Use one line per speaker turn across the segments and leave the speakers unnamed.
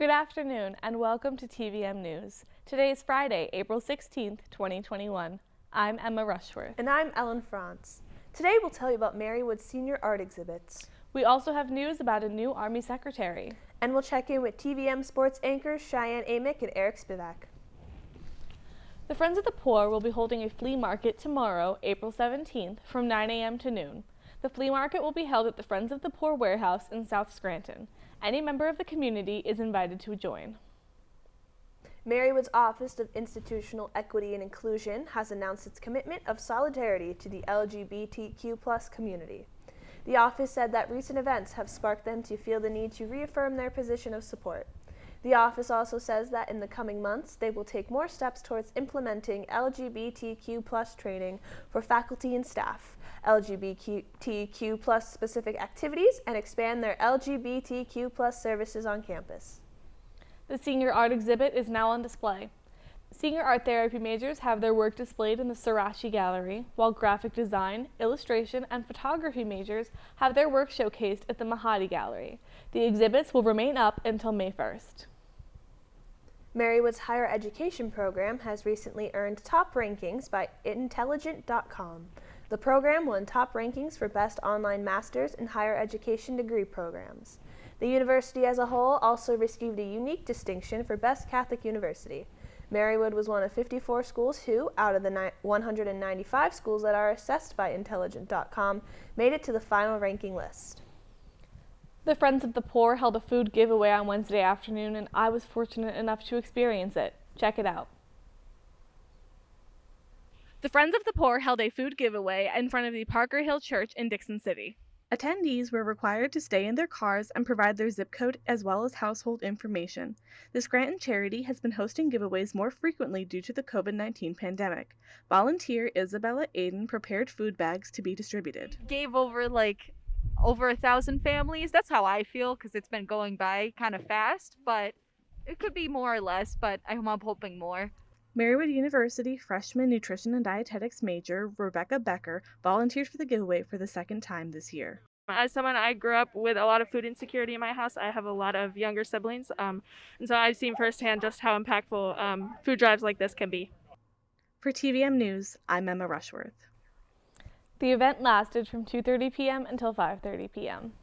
Good afternoon and welcome to TVM-News. Today is Friday, April 16th, 2021. I'm Emma Rushworth.
And I'm Ellen France. Today we'll tell you about Marywood's senior art exhibits.
We also have news about a new Army Secretary.
And we'll check in with TVM sports anchors Cheyenne Amick and Eric Spivak.
The Friends of the Poor will be holding a flea market tomorrow, April 17th, from 9 a.m. to noon. The flea market will be held at the Friends of the Poor warehouse in South Scranton. Any member of the community is invited to join.
Marywood's Office of Institutional Equity and Inclusion has announced its commitment of solidarity to the LGBTQ+ community. The office said that recent events have sparked them to feel the need to reaffirm their position of support. The office also says that in the coming months, they will take more steps towards implementing LGBTQ+ training for faculty and staff, LGBTQ+ specific activities, and expand their LGBTQ+ services on campus.
The senior art exhibit is now on display. Senior art therapy majors have their work displayed in the Sarashi Gallery, while graphic design, illustration, and photography majors have their work showcased at the Mahadi Gallery. The exhibits will remain up until May 1st.
Marywood's higher education program has recently earned top rankings by Intelligent.com. The program won top rankings for best online master's and higher education degree programs. The university as a whole also received a unique distinction for Best Catholic University. Marywood was one of 54 schools who, out of the 195 schools that are assessed by Intelligent.com, made it to the final ranking list.
The Friends of the Poor held a food giveaway on Wednesday afternoon, and I was fortunate enough to experience it. Check it out. The Friends of the Poor held a food giveaway in front of the Parker Hill Church in Dixon City. Attendees were required to stay in their cars and provide their zip code as well as household information. The Scranton charity has been hosting giveaways more frequently due to the COVID-19 pandemic. Volunteer Isabella Aiden prepared food bags to be distributed.
Gave over 1,000 families. That's how I feel, because it's been going by kind of fast, but it could be more or less, but I'm hoping more.
Marywood-University freshman nutrition and dietetics major Rebecca Becker volunteered for the giveaway for the second time this year.
As someone, I grew up with a lot of food insecurity in my house. I have a lot of younger siblings, and so I've seen firsthand just how impactful food drives like this can be.
For TVM News, I'm Emma Rushworth. The event lasted from 2:30 p.m. until 5:30 p.m.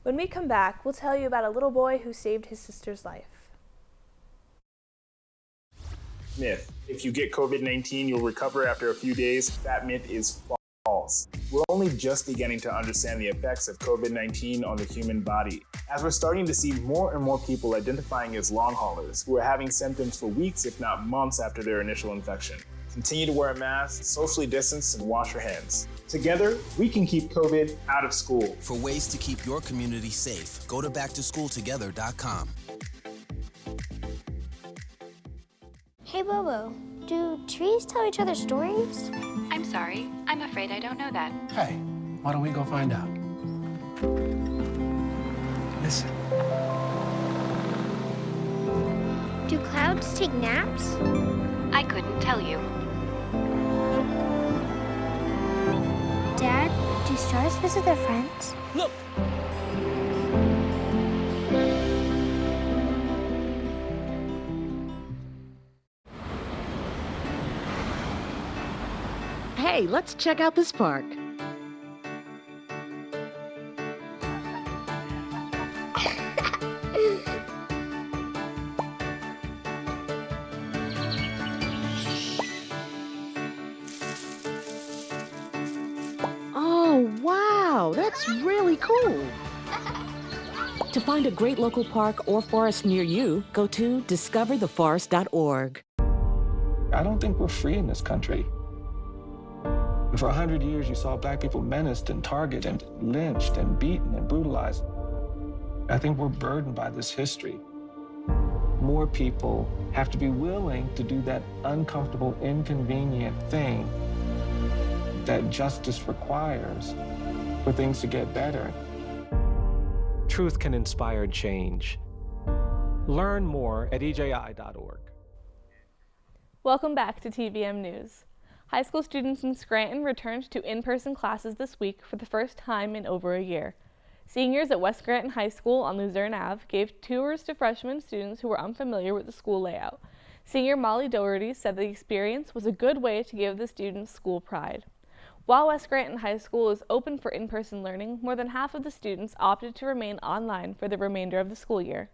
When we come back, we'll tell you about a little boy who saved his sister's life.
Myth. If you get COVID-19, you'll recover after a few days. That myth is false. We're only just beginning to understand the effects of COVID-19 on the human body, as we're starting to see more and more people identifying as long haulers who are having symptoms for weeks, if not months, after their initial infection. Continue to wear a mask, socially distance, and wash your hands. Together, we can keep COVID out of school.
For ways to keep your community safe, go to backtoschooltogether.com.
Hey Bobo, do trees tell each other stories?
I'm sorry, I'm afraid I don't know that.
Hey, why don't we go find out? Listen.
Do clouds take naps?
I couldn't tell you.
Dad, do stars visit their friends?
Look!
Hey, let's check out this park. Oh, wow, that's really cool. To find a great local park or forest near you, go to discovertheforest.org.
I don't think we're free in this country. For 100 years, you saw Black people menaced and targeted and lynched and beaten and brutalized. I think we're burdened by this history. More people have to be willing to do that uncomfortable, inconvenient thing that justice requires for things to get better.
Truth can inspire change. Learn more at EJI.org.
Welcome back to TVM News. High school students in Scranton returned to in-person classes this week for the first time in over a year. Seniors at West Granton High School on Luzerne Ave gave tours to freshman students who were unfamiliar with the school layout. Senior Molly Doherty said the experience was a good way to give the students school pride. While West Granton High School is open for in-person learning, more than half of the students opted to remain online for the remainder of the school year.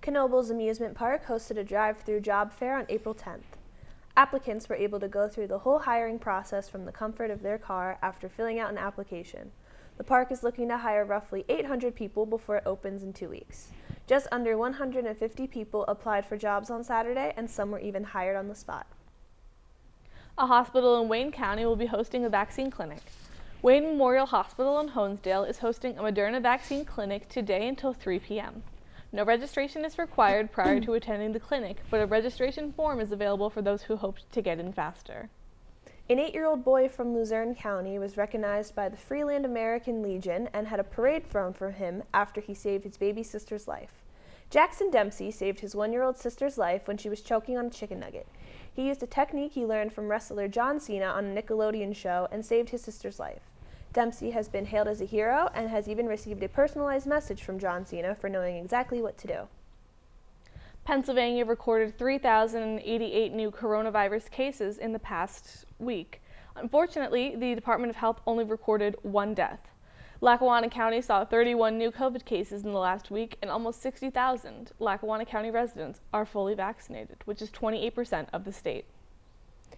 Knoebels Amusement Park hosted a drive-through job fair on April 10th. Applicants were able to go through the whole hiring process from the comfort of their car after filling out an application. The park is looking to hire roughly 800 people before it opens in 2 weeks. Just under 150 people applied for jobs on Saturday, and some were even hired on the spot.
A hospital in Wayne County will be hosting a vaccine clinic. Wayne Memorial Hospital in Honesdale is hosting a Moderna vaccine clinic today until 3 p.m. No registration is required prior to attending the clinic, but a registration form is available for those who hope to get in faster.
An 8-year-old boy from Luzerne County was recognized by the Freeland American Legion and had a parade thrown for him after he saved his baby sister's life. Jackson Dempsey saved his 1-year-old sister's life when she was choking on a chicken nugget. He used a technique he learned from wrestler John Cena on a Nickelodeon show and saved his sister's life. Dempsey has been hailed as a hero and has even received a personalized message from John Cena for knowing exactly what to do.
Pennsylvania recorded 3,088 new coronavirus cases in the past week. Unfortunately, the Department of Health only recorded 1 death. Lackawanna County saw 31 new COVID cases in the last week, and almost 60,000 Lackawanna County residents are fully vaccinated, which is 28% of the state.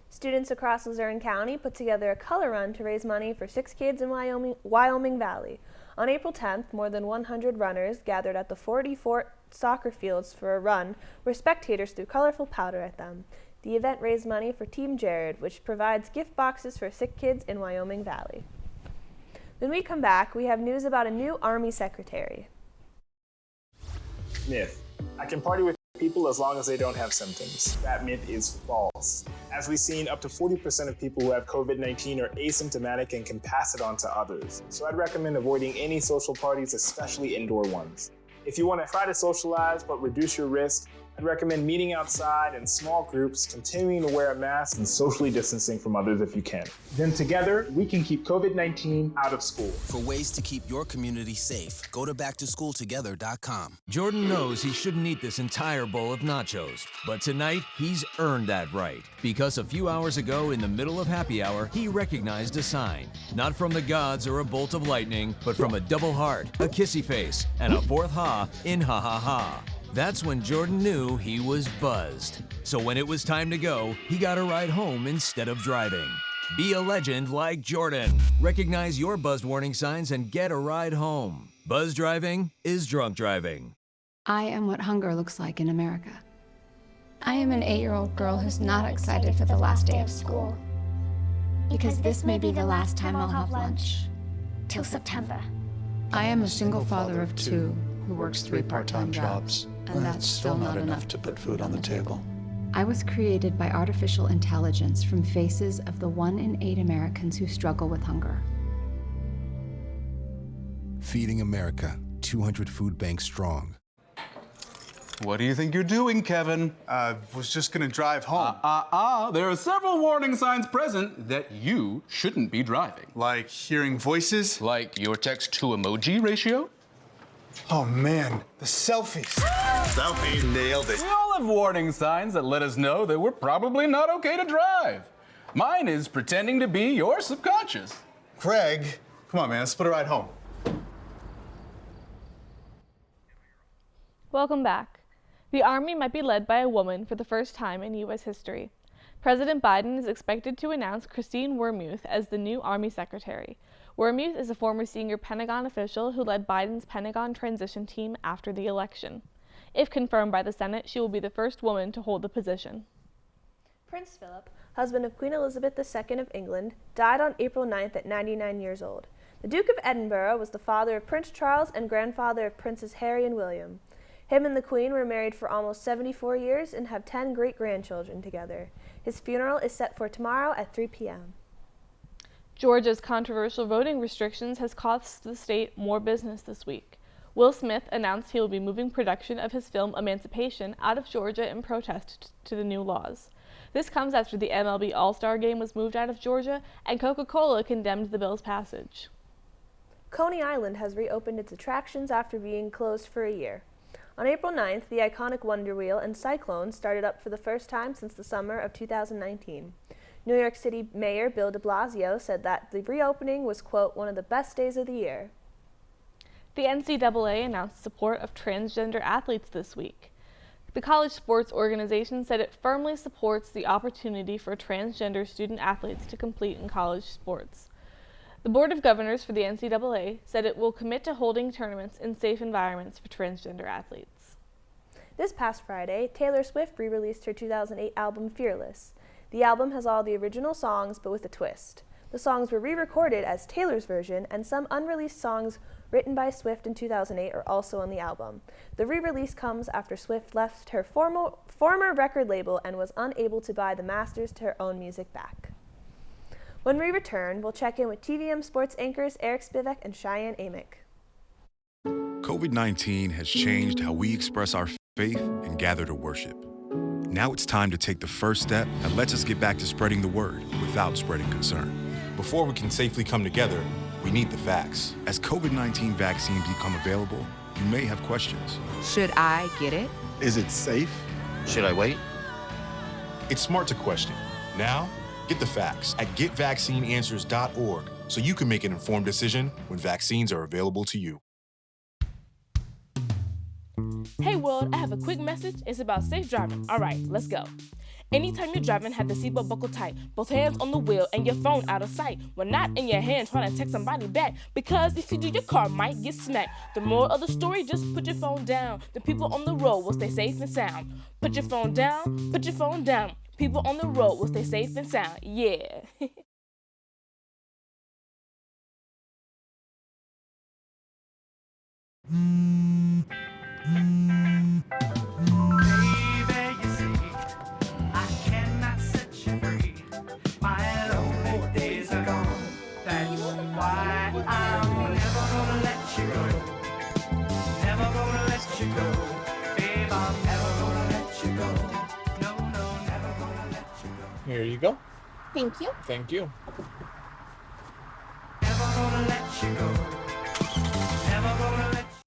Students across Luzerne County put together a color run to raise money for 6 kids in Wyoming Valley. On April 10th, more than 100 runners gathered at the 44 soccer fields for a run where spectators threw colorful powder at them. The event raised money for Team Jared, which provides gift boxes for sick kids in Wyoming Valley. When we come back, we have news about a new Army secretary.
Myth. I can party with people as long as they don't have symptoms. That myth is false. As we've seen, up to 40% of people who have COVID-19 are asymptomatic and can pass it on to others. So I'd recommend avoiding any social parties, especially indoor ones. If you want to try to socialize but reduce your risk, I'd recommend meeting outside in small groups, continuing to wear a mask, and socially distancing from others if you can. Then together, we can keep COVID-19 out of school.
For ways to keep your community safe, go to backtoschooltogether.com.
Jordan knows he shouldn't eat this entire bowl of nachos, but tonight he's earned that right. Because a few hours ago, in the middle of happy hour, he recognized a sign. Not from the gods or a bolt of lightning, but from a double heart, a kissy face, and a 4th ha in ha ha ha. That's when Jordan knew he was buzzed. So when it was time to go, he got a ride home instead of driving. Be a legend like Jordan. Recognize your buzzed warning signs and get a ride home. Buzz driving is drunk driving.
I am what hunger looks like in America. I am an 8-year-old girl who's not excited for the last day of school. Because this may be the last time I'll have lunch. Till September. I am a single father of 2 who works 3 part-time jobs. And that's still not enough to put food on the table. I was created by artificial intelligence from faces of the 1 in 8 Americans who struggle with hunger.
Feeding America, 200 food banks strong.
What do you think you're doing, Kevin?
Was just gonna drive home.
There are several warning signs present that you shouldn't be driving.
Like hearing voices?
Like your text-to-emoji ratio?
Oh man, the selfies. Selfie, nailed it.
We all have warning signs that let us know that we're probably not okay to drive. Mine is pretending to be your subconscious.
Craig, come on man, let's split a ride home.
Welcome back. The Army might be led by a woman for the first time in U.S. history. President Biden is expected to announce Christine Wormuth as the new Army Secretary. Wormuth is a former senior Pentagon official who led Biden's Pentagon transition team after the election. If confirmed by the Senate, she will be the first woman to hold the position.
Prince Philip, husband of Queen Elizabeth II of England, died on April 9th at 99 years old. The Duke of Edinburgh was the father of Prince Charles and grandfather of Princes Harry and William. Him and the Queen were married for almost 74 years and have 10 great-grandchildren together. His funeral is set for tomorrow at 3 p.m.
Georgia's controversial voting restrictions has cost the state more business this week. Will Smith announced he will be moving production of his film Emancipation out of Georgia in protest to the new laws. This comes after the MLB All-Star Game was moved out of Georgia and Coca-Cola condemned the bill's passage.
Coney Island has reopened its attractions after being closed for a year. On April 9th, the iconic Wonder Wheel and Cyclone started up for the first time since the summer of 2019. New York City Mayor Bill de Blasio said that the reopening was, quote, one of the best days of the year.
The NCAA announced support of transgender athletes this week. The college sports organization said it firmly supports the opportunity for transgender student athletes to compete in college sports. The Board of Governors for the NCAA said it will commit to holding tournaments in safe environments for transgender athletes.
This past Friday, Taylor Swift re-released her 2008 album Fearless. The album has all the original songs, but with a twist. The songs were re-recorded as Taylor's version, and some unreleased songs written by Swift in 2008 are also on the album. The re-release comes after Swift left her former record label and was unable to buy the masters to her own music back. When we return, we'll check in with TVM sports anchors Eric Spivak and Cheyenne Amick.
COVID-19 has changed how we express our faith and gather to worship. Now it's time to take the first step that lets us get back to spreading the word without spreading concern.
Before we can safely come together, we need the facts.
As COVID-19 vaccines become available, you may have questions.
Should I get it?
Is it safe?
Should I wait?
It's smart to question. Now, get the facts at getvaccineanswers.org so you can make an informed decision when vaccines are available to you.
Hey world, I have a quick message. It's about safe driving. All right, let's go. Anytime you're driving, have the seatbelt buckled tight. Both hands on the wheel and your phone out of sight. When not in your hand trying to text somebody back. Because if you do, your car might get smacked. The moral of the story, just put your phone down. The people on the road will stay safe and sound. Put your phone down, put your phone down. People on the road will stay safe and sound. Yeah.
Here you go.
Thank you.
Thank you.
Never gonna let you go. Never gonna let you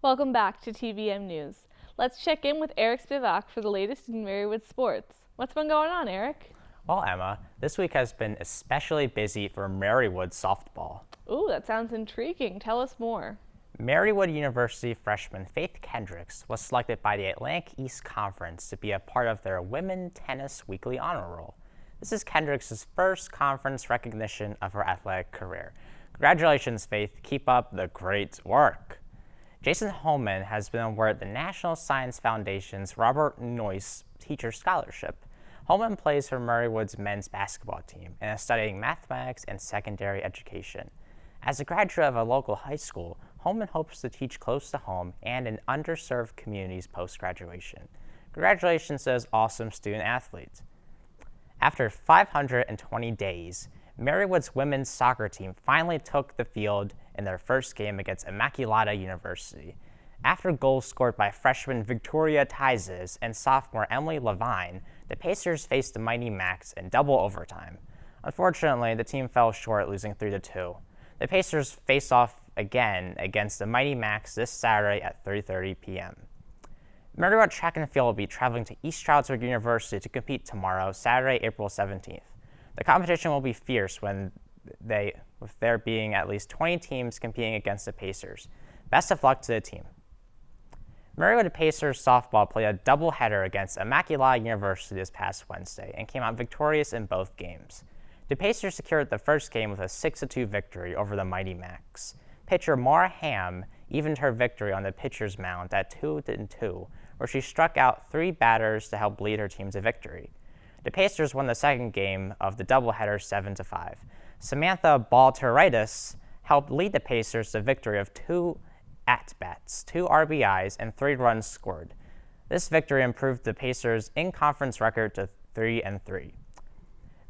Welcome back to TVM-News. Let's check in with Eric Spivak for the latest in Marywood sports. What's been going on, Eric?
Well, Emma, this week has been especially busy for Marywood softball.
Ooh, that sounds intriguing. Tell us more.
Marywood-University freshman Faith Kendricks was selected by the Atlantic East Conference to be a part of their Women Tennis Weekly Honor Roll. This is Kendricks' first conference recognition of her athletic career. Congratulations, Faith. Keep up the great work. Jason Holman has been awarded the National Science Foundation's Robert Noyce Teacher Scholarship. Holman plays for Marywood's men's basketball team and is studying mathematics and secondary education. As a graduate of a local high school, Holman hopes to teach close to home and in underserved communities post-graduation. Congratulations to this awesome student athlete. After 520 days, Marywood's women's soccer team finally took the field in their first game against Immaculata University. After goals scored by freshman Victoria Tizes and sophomore Emily Levine, the Pacers faced the Mighty Macs in double overtime. Unfortunately, the team fell short, losing 3-2. The Pacers face off again against the Mighty Macs this Saturday at 3:30 p.m. Marywood Track and Field will be traveling to East Stroudsburg University to compete tomorrow, Saturday, April 17th. The competition will be fierce with there being at least 20 teams competing against the Pacers. Best of luck to the team. Marywood Pacers softball played a doubleheader against Immaculata University this past Wednesday and came out victorious in both games. The Pacers secured the first game with a 6-2 victory over the Mighty Macs. Pitcher Maura Ham evened her victory on the pitcher's mound at 2-2, where she struck out 3 batters to help lead her team to victory. The Pacers won the second game of the doubleheader 7-5. Samantha Balteritis helped lead the Pacers to a victory of 2 at-bats, 2 RBIs, and 3 runs scored. This victory improved the Pacers' in-conference record to 3-3.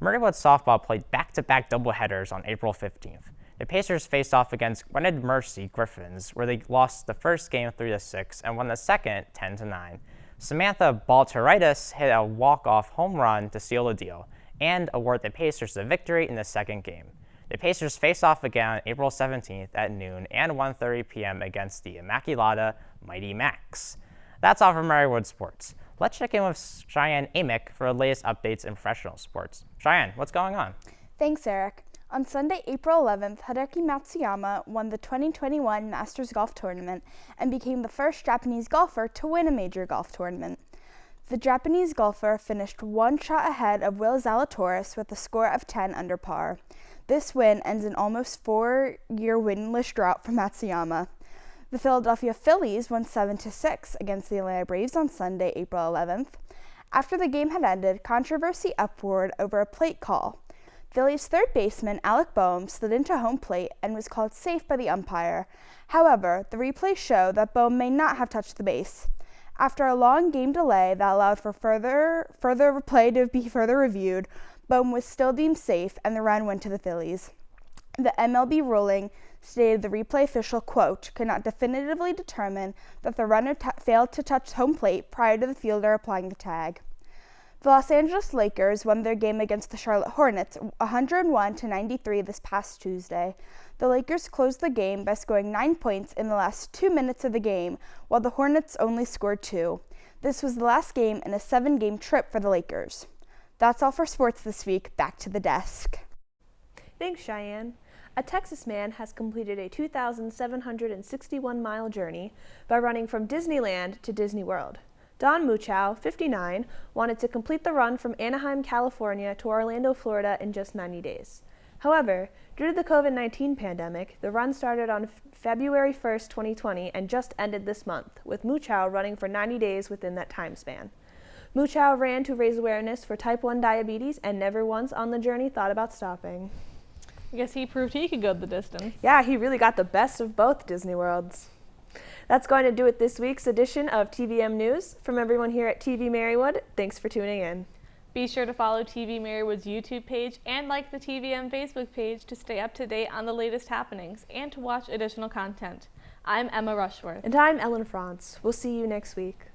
Marywood softball played back-to-back doubleheaders on April 15th. The Pacers faced off against Gwinnett Mercy Griffins, where they lost the first game 3-6 and won the second 10-9. Samantha Balteritis hit a walk-off home run to seal the deal and award the Pacers the victory in the second game. The Pacers face off again on April 17th at noon and 1:30 p.m. against the Immaculata Mighty Macs. That's all from Marywood Sports. Let's check in with Cheyenne Amick for the latest updates in professional sports. Cheyenne, what's going on?
Thanks, Eric. On Sunday, April 11th, Hideki Matsuyama won the 2021 Masters Golf Tournament and became the first Japanese golfer to win a major golf tournament. The Japanese golfer finished 1 shot ahead of Will Zalatoris with a score of 10 under par. This win ends an almost 4-year winless drought for Matsuyama. The Philadelphia Phillies won 7-6 against the Atlanta Braves on Sunday, April 11th. After the game had ended, controversy upward over a plate call. Phillies third baseman Alec Boehm slid into home plate and was called safe by the umpire. However, the replays show that Boehm may not have touched the base. After a long game delay that allowed for further replay to be further reviewed, Boehm was still deemed safe and the run went to the Phillies. The MLB ruling stated the replay official, quote, could not definitively determine that the runner failed to touch home plate prior to the fielder applying the tag. The Los Angeles Lakers won their game against the Charlotte Hornets 101-93 this past Tuesday. The Lakers closed the game by scoring 9 points in the last 2 minutes of the game, while the Hornets only scored 2. This was the last game in a 7-game trip for the Lakers. That's all for sports this week. Back to the desk.
Thanks, Cheyenne. A Texas man has completed a 2,761-mile journey by running from Disneyland to Disney World. Don Muchow, 59, wanted to complete the run from Anaheim, California to Orlando, Florida in just 90 days. However, due to the COVID-19 pandemic, the run started on February 1st, 2020 and just ended this month, with Muchow running for 90 days within that time span. Muchow ran to raise awareness for type 1 diabetes and never once on the journey thought about stopping.
I guess he proved he could go the distance.
Yeah, he really got the best of both Disney Worlds. That's going to do it this week's edition of TVM-News. From everyone here at TV-Marywood, thanks for tuning in.
Be sure to follow TV-Marywood's YouTube page and like the TVM Facebook page to stay up to date on the latest happenings and to watch additional content. I'm Emma Rushworth.
And I'm Ellen Franz. We'll see you next week.